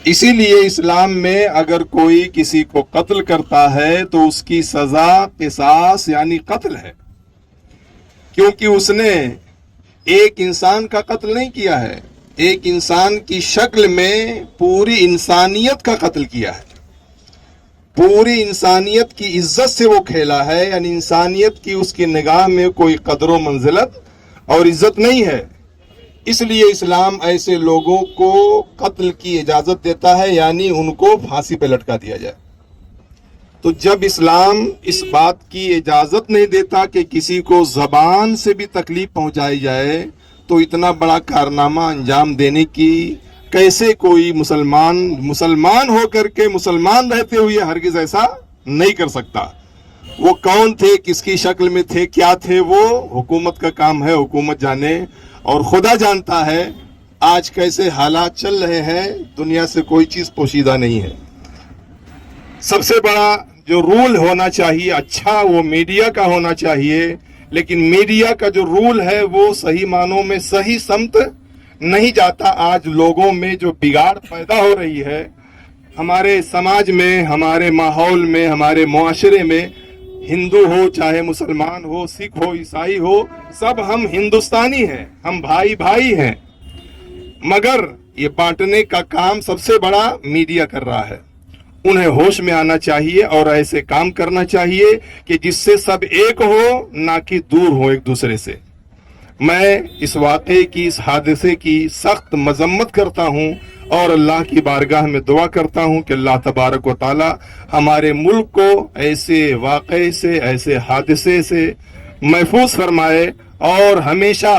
इसीलिए इस्लाम में अगर कोई किसी को कत्ल करता है तो उसकी सजा किसास यानी कत्ल है, क्योंकि उसने एक इंसान का कत्ल नहीं किया है, एक इंसान की शक्ल में पूरी इंसानियत का कत्ल किया है। पूरी इंसानियत की इज्जत से वो खेला है, यानी इंसानियत की उसकी निगाह में कोई कदर मंजिलत और इज्जत नहीं है। इसलिए इस्लाम ऐसे लोगों को कत्ल की इजाजत देता है, यानी उनको फांसी पे लटका दिया जाए। तो जब इस्लाम इस बात की इजाजत नहीं देता कि किसी को जबान से भी तकलीफ पहुंचाई जाए, तो इतना बड़ा कारनामा अंजाम देने की कैसे कोई मुसलमान होकर के मुसलमान रहते हुए हरगिज ऐसा नहीं कर सकता। वो कौन थे, किसकी शक्ल में थे, क्या थे, वो हुकूमत का काम है, हुकूमत जाने और खुदा जानता है आज कैसे हालात चल रहे हैं। दुनिया से कोई चीज पोशीदा नहीं है। सबसे बड़ा जो रूल होना चाहिए अच्छा वो मीडिया का होना चाहिए, लेकिन मीडिया का जो रूल है वो सही मानों में सही समत नहीं जाता। आज लोगों में जो बिगाड़ पैदा हो रही है, हमारे समाज में, हमारे माहौल में, हमारे मुआशरे में, हिंदू हो चाहे मुसलमान हो, सिख हो ईसाई हो, सब हम हिंदुस्तानी हैं, हम भाई भाई हैं। मगर ये बांटने का काम सबसे बड़ा मीडिया कर रहा है। उन्हें होश में आना चाहिए और ऐसे काम करना चाहिए कि जिससे सब एक हो, ना कि दूर हो एक दूसरे से। मैं इस वाक़े की, इस हादसे की सख्त मजम्मत करता हूं और अल्लाह की बारगाह में दुआ करता हूं कि अल्लाह तबारक व तआला हमारे मुल्क को ऐसे वाक़े से, ऐसे हादसे से महफूज फरमाए और हमेशा,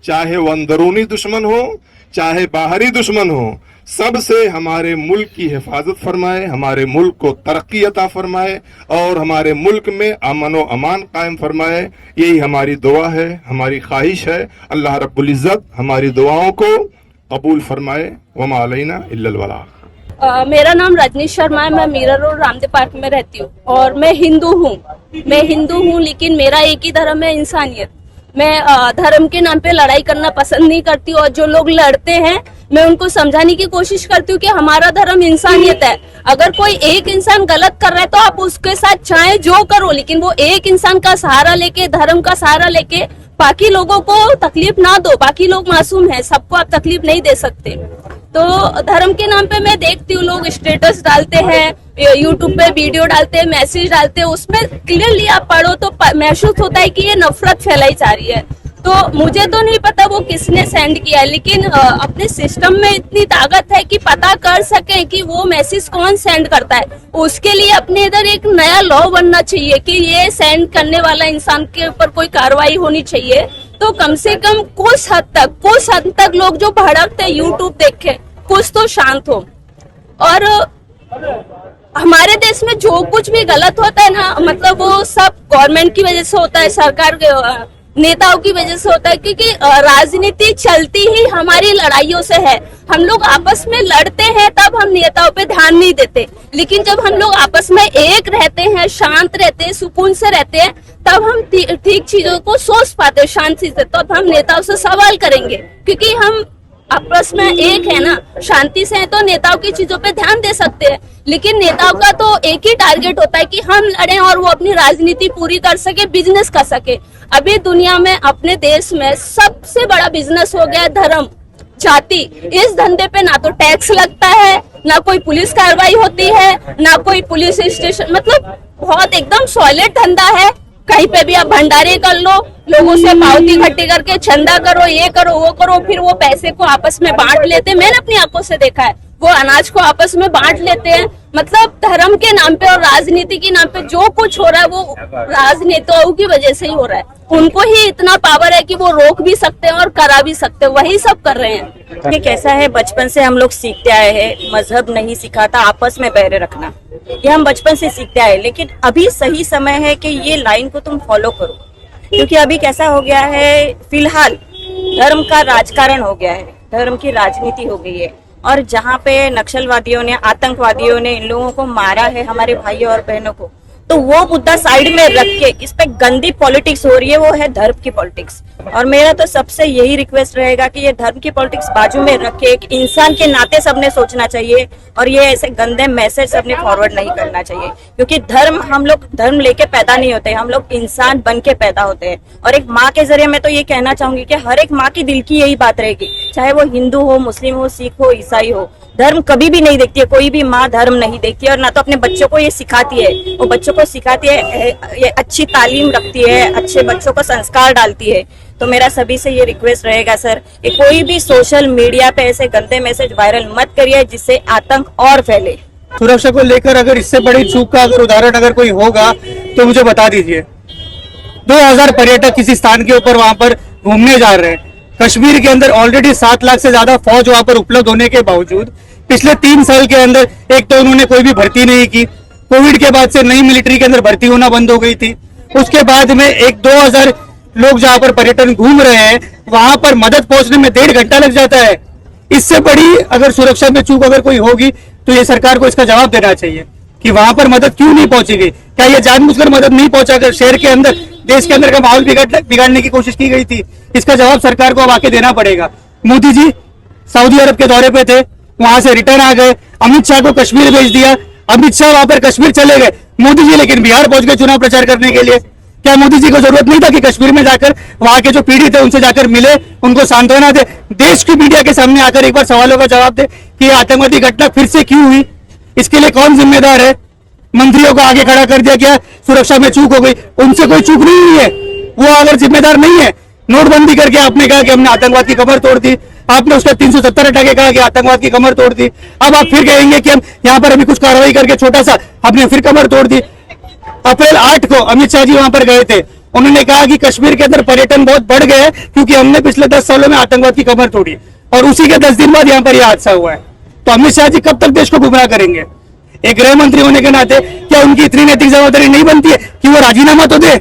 चाहे वो अंदरूनी दुश्मन हो चाहे बाहरी दुश्मन हो, सबसे हमारे मुल्क की हिफाजत फरमाए, हमारे मुल्क को तरक्की अता फरमाए और हमारे मुल्क में अमन व अमान कायम फरमाए। यही हमारी दुआ है, हमारी ख्वाहिश है। अल्लाह रब्बुल इज़्ज़त हमारी दुआओं को कबूल फरमाए। वमा अलैना इल्लल बलाग। मेरा नाम रजनी शर्मा है। मैं मीरा रोड रामदेव पार्क में रहती हूँ और मैं हिंदू हूँ, लेकिन मेरा एक ही धर्म है, इंसानियत। मैं धर्म के नाम पे लड़ाई करना पसंद नहीं करती और जो लोग लड़ते हैं मैं उनको समझाने की कोशिश करती हूँ कि हमारा धर्म इंसानियत है। अगर कोई एक इंसान गलत कर रहा है तो आप उसके साथ चाहे जो करो, लेकिन वो एक इंसान का सहारा लेके, धर्म का सहारा लेके बाकी लोगों को तकलीफ ना दो। बाकी लोग मासूम हैं, सबको आप तकलीफ नहीं दे सकते। तो धर्म के नाम पे मैं देखती हूँ लोग स्टेटस डालते हैं, यूट्यूब पे वीडियो डालते हैं, मैसेज डालते हैं, उसमें क्लियरली आप पढ़ो तो महसूस होता है कि ये नफरत फैलाई जा रही है। तो मुझे तो नहीं पता वो किसने सेंड किया है, लेकिन अपने सिस्टम में इतनी ताकत है कि पता कर सके कि वो मैसेज कौन सेंड करता है। उसके लिए अपने इधर एक नया लॉ बनना चाहिए कि ये सेंड करने वाला इंसान के ऊपर कोई कार्रवाई होनी चाहिए। तो कम से कम कुछ हद तक लोग जो भड़कते यूट्यूब देख के कुछ तो शांत हो। और हमारे देश में जो कुछ भी गलत होता है ना, मतलब वो सब गवर्नमेंट की वजह से होता है, सरकार के नेताओं की वजह से होता है, क्योंकि राजनीति चलती ही हमारी लड़ाइयों से है। हम लोग आपस में लड़ते हैं तब हम नेताओं पे ध्यान नहीं देते, लेकिन जब हम लोग आपस में एक रहते हैं, शांत रहते हैं, सुकून से रहते हैं, तब हम ठीक चीजों को सोच पाते हैं शांति से। तब हम नेताओं से सवाल करेंगे, क्योंकि हम आपस में एक है ना, शांति से है तो नेताओं की चीजों पे ध्यान दे सकते हैं। लेकिन नेताओं का तो एक ही टारगेट होता है कि हम लड़ें और वो अपनी राजनीति पूरी कर सके, बिजनेस कर सके। अभी दुनिया में, अपने देश में सबसे बड़ा बिजनेस हो गया धर्म, जाति। इस धंधे पे ना तो टैक्स लगता है, ना कोई पुलिस कार्रवाई होती है, ना कोई पुलिस स्टेशन, मतलब बहुत एकदम सॉलिड धंधा है। कहीं पे भी आप भंडारे कर लो, लोगों से पावती इकट्ठी करके चंदा करो, ये करो वो करो, फिर वो पैसे को आपस में बांट लेते हैं। मैंने अपनी आंखों से देखा है, वो अनाज को आपस में बांट लेते हैं। मतलब धर्म के नाम पे और राजनीति के नाम पे जो कुछ हो रहा है वो राजनेताओं की वजह से ही हो रहा है। उनको ही इतना पावर है कि वो रोक भी सकते हैं और करा भी सकते हैं, वही सब कर रहे हैं। ये कैसा है, बचपन से हम लोग सीखते आए हैं, मजहब नहीं सिखाता आपस में बैर रखना, ये हम बचपन से सीखते आए। लेकिन अभी सही समय है कि ये लाइन को तुम फॉलो करो, क्योंकि अभी कैसा हो गया है, फिलहाल धर्म का राजकारण हो गया है, धर्म की राजनीति हो गई है। और जहाँ पे नक्सलवादियों ने, आतंकवादियों ने इन लोगों को मारा है, हमारे भाइयों और बहनों को, तो वो मुद्दा साइड में रख के इस पे गंदी पॉलिटिक्स हो रही है, वो है धर्म की पॉलिटिक्स। और मेरा तो सबसे यही रिक्वेस्ट रहेगा कि ये धर्म की पॉलिटिक्स बाजू में रख के एक इंसान के नाते सबने सोचना चाहिए और ये ऐसे गंदे मैसेज सबने फॉरवर्ड नहीं करना चाहिए, क्योंकि धर्म, हम लोग धर्म लेके पैदा नहीं होते, हम लोग इंसान बन के पैदा होते हैं। और एक माँ के जरिए मैं तो ये कहना चाहूंगी कि हर एक माँ की दिल की यही बात रहेगी, चाहे वो हिंदू हो, मुस्लिम हो, सिख हो, ईसाई हो, धर्म कभी भी नहीं देखती है। कोई भी माँ धर्म नहीं देखती है और ना तो अपने बच्चों को ये सिखाती है। वो बच्चों को सिखाती है, ये अच्छी तालीम रखती है, अच्छे बच्चों को संस्कार डालती है। तो मेरा सभी से ये रिक्वेस्ट रहेगा सर कि कोई भी सोशल मीडिया पे ऐसे गंदे मैसेज वायरल मत करिए जिससे आतंक और फैले। सुरक्षा को लेकर अगर इससे बड़ी चूक का अगर उदाहरण अगर कोई होगा तो मुझे बता दीजिए। 2000 पर्यटक किसी स्थान के ऊपर वहां पर घूमने जा रहे हैं। कश्मीर के अंदर ऑलरेडी 7 लाख से ज्यादा फौज वहां पर उपलब्ध होने के बावजूद पिछले 3 साल के अंदर एक तो उन्होंने कोई भी भर्ती नहीं की। कोविड के बाद से नई मिलिट्री के अंदर भर्ती होना बंद हो गई थी। उसके बाद में 1-2 हजार लोग जहां पर पर्यटन घूम रहे हैं वहां पर मदद पहुंचने में 1.5 घंटा लग जाता है। इससे बड़ी अगर सुरक्षा में चूक अगर कोई होगी तो ये सरकार को इसका जवाब देना चाहिए कि वहां पर मदद क्यों नहीं पहुंची गई। क्या ये जानबूझकर मदद नहीं पहुंचाकर शहर के अंदर, देश के अंदर का माहौल बिगाड़ने की कोशिश की गई थी? इसका जवाब सरकार को अब आके देना पड़ेगा। मोदी जी सऊदी अरब के दौरे पे थे, वहां से रिटर्न आ गए, अमित शाह को कश्मीर भेज दिया, अमित शाह वहां पर कश्मीर चले गए, मोदी जी लेकिन बिहार पहुंच गए चुनाव प्रचार करने के लिए। क्या मोदी जी को जरूरत नहीं था कि कश्मीर में जाकर वहां के जो पीड़ित है उनसे जाकर मिले, उनको सांत्वना दे, देश की मीडिया के सामने आकर एक बार सवालों का जवाब दे कि ये आतंकवादी घटना फिर से क्यों हुई, इसके लिए कौन जिम्मेदार है? मंत्रियों को आगे खड़ा कर दिया, क्या सुरक्षा में चूक हो गई? उनसे कोई चूक नहीं हुई है, वो अगर जिम्मेदार नहीं है। नोटबंदी करके आपने कहा कि हमने आतंकवाद की कमर तोड़ दी, आपने उसका 370 हटा के कहा कि आतंकवाद की कमर तोड़ दी। अब आप फिर कहेंगे कि हम यहाँ पर अभी कुछ कार्रवाई करके छोटा सा हमने फिर कमर तोड़ दी। अप्रैल 8 को अमित शाह जी वहां पर गए थे, उन्होंने कहा कि कश्मीर के अंदर पर्यटन बहुत बढ़ गया है क्योंकि हमने पिछले 10 सालों में आतंकवाद की कमर तोड़ी, और उसी के 10 दिन बाद यहाँ पर यह हादसा हुआ है। तो अमित शाह जी कब तक देश को गुमराह करेंगे? एक गृह मंत्री होने के नाते क्या उनकी इतनी नैतिक जवाबदारी नहीं बनती है कि वो राजीनामा तो दे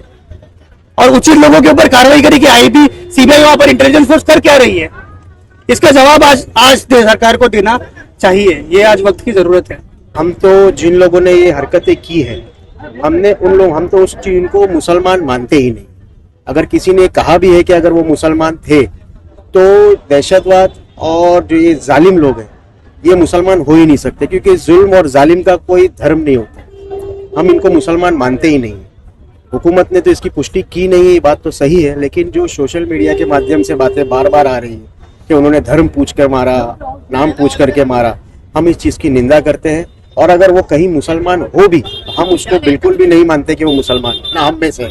और उचित लोगों के ऊपर कार्रवाई करे कि आईबी, सीबीआई वहां पर इंटेलिजेंस फोर्स कर क्या रही है? इसका जवाब आज सरकार को देना चाहिए, ये आज वक्त की जरूरत है। हम तो जिन लोगों ने ये हरकतें की है, हम तो उस चीज को मुसलमान मानते ही नहीं। अगर किसी ने कहा भी है कि अगर वो मुसलमान थे तो दहशतवाद और जो ये जालिम लोग हैं ये मुसलमान हो ही नहीं सकते, क्योंकि जुल्म और जालिम का कोई धर्म नहीं होता। हम इनको मुसलमान मानते ही नहीं। हुकूमत ने तो इसकी पुष्टि की नहीं है, ये बात तो सही है, लेकिन जो सोशल मीडिया के माध्यम से बातें बार बार आ रही है कि उन्होंने धर्म पूछ कर मारा, नाम पूछ करके मारा, हम इस चीज की निंदा करते हैं। और अगर वो कहीं मुसलमान हो भी, हम उसको बिल्कुल भी नहीं मानते कि वो मुसलमान ना हम में से है।